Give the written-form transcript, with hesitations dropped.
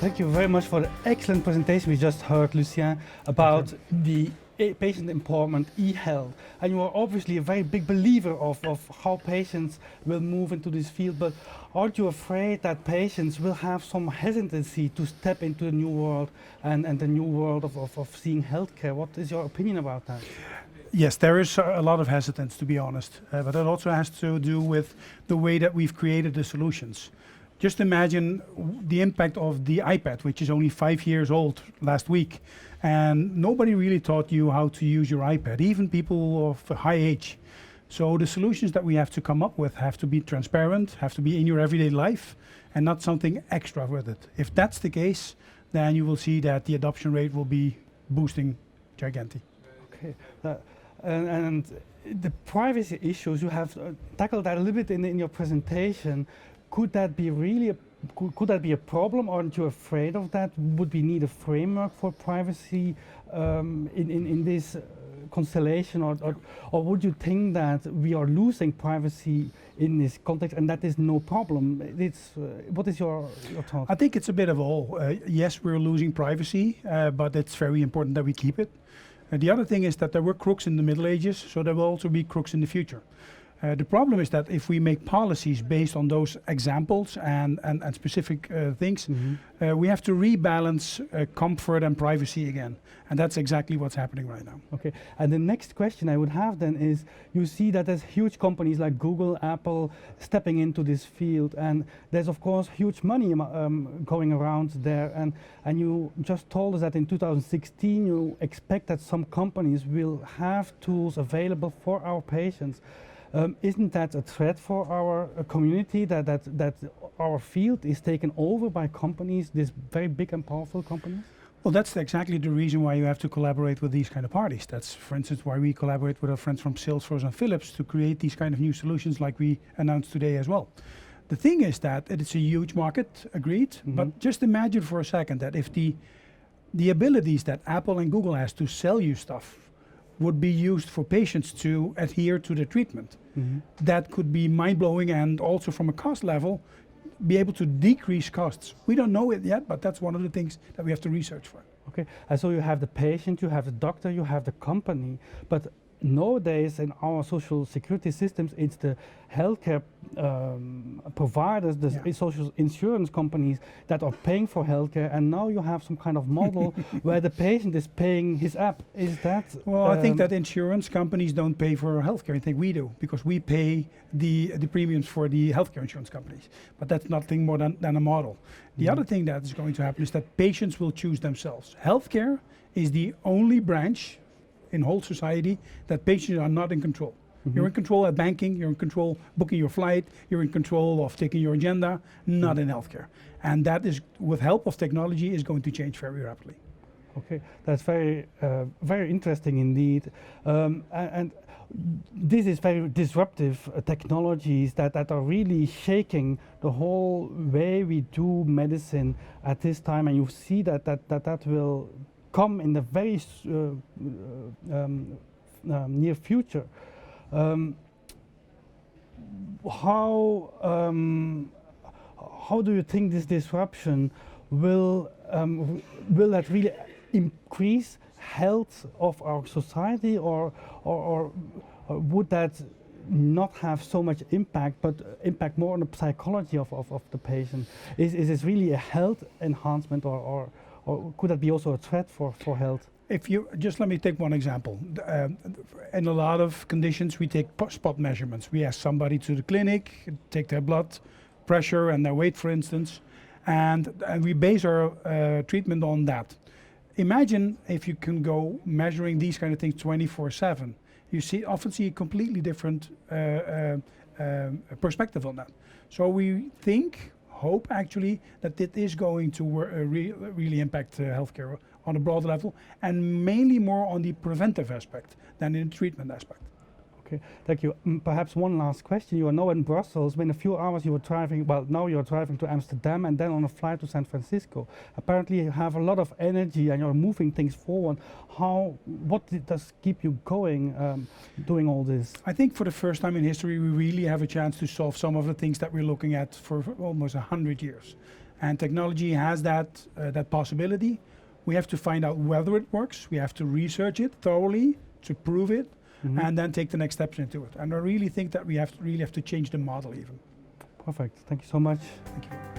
Thank you very much for the excellent presentation we just heard, Lucien, about the patient empowerment eHealth. And you are obviously a very big believer of how patients will move into this field, but aren't you afraid that patients will have some hesitancy to step into the new world and the new world of seeing healthcare? What is your opinion about that? Yes, there is a lot of hesitance, to be honest, but it also has to do with the way that we've created the solutions. Just imagine the impact of the iPad, which is only 5 years old last week, and nobody really taught you how to use your iPad, even people of a high age. So the solutions that we have to come up with have to be transparent, have to be in your everyday life, and not something extra with it. If that's the case, then you will see that the adoption rate will be boosting gigantic. Okay. And the privacy issues, you have tackled that a little bit in your presentation. Could that be really could that be a problem? Aren't you afraid of that? Would we need a framework for privacy in this constellation, or would you think that we are losing privacy in this context and that is no problem? It's what is your thought? I think it's a bit of all. Yes, we're losing privacy, but it's very important that we keep it. The other thing is that there were crooks in the Middle Ages, so there will also be crooks in the future. The problem is that if we make policies based on those examples and specific things, we have to rebalance comfort and privacy again. And that's exactly what's happening right now. Okay, and the next question I would have then is, you see that there's huge companies like Google, Apple stepping into this field, and there's of course huge money going around there, and you just told us that in 2016 you expect that some companies will have tools available for our patients. Isn't that a threat for our community, that our field is taken over by companies, these very big and powerful companies? Well, that's exactly the reason why you have to collaborate with these kind of parties. That's, for instance, why we collaborate with our friends from Salesforce and Philips to create these kind of new solutions like we announced today as well. The thing is that it's a huge market, agreed, but just imagine for a second that if the abilities that Apple and Google has to sell you stuff would be used for patients to adhere to the treatment. That could be mind-blowing, and also from a cost level, be able to decrease costs. We don't know it yet, but that's one of the things that we have to research for. Okay, and so you have the patient, you have the doctor, you have the company, but nowadays in our social security systems, it's the healthcare providers, the social insurance companies that are paying for healthcare, and now you have some kind of model where the patient is paying his app. Is that? Well, I think that insurance companies don't pay for healthcare. I think we do, because we pay the premiums for the healthcare insurance companies. But that's nothing more than a model. The other thing that is going to happen is that patients will choose themselves. Healthcare is the only branch in whole society that patients are not in control. You're in control at banking, you're in control booking your flight, you're in control of taking your agenda, not in healthcare. And that is, with help of technology, is going to change very rapidly. Okay, that's very interesting indeed. And this is very disruptive technologies that are really shaking the whole way we do medicine at this time, and you see that will come in the very near future. How do you think this disruption will that really increase health of our society, or would that not have so much impact, but impact more on the psychology of the patient? Is this really a health enhancement, or could that be also a threat for health? If you just let me take one example. In a lot of conditions, we take spot measurements. We ask somebody to the clinic, take their blood pressure and their weight, for instance, and we base our treatment on that. Imagine if you can go measuring these kind of things 24/7. You often see a completely different perspective on that. So we hope actually that it is going to really impact healthcare on a broad level, and mainly more on the preventive aspect than in the treatment aspect. Okay, thank you. Perhaps one last question. You are now in Brussels. In a few hours you were driving, well, now you're driving to Amsterdam and then on a flight to San Francisco. Apparently you have a lot of energy and you're moving things forward. What does keep you going doing all this? I think for the first time in history we really have a chance to solve some of the things that we're looking at for almost 100 years. And technology has that possibility. We have to find out whether it works. We have to research it thoroughly to prove it, and then take the next steps into it. And I really think that we really have to change the model even. Perfect. Thank you so much. Thank you.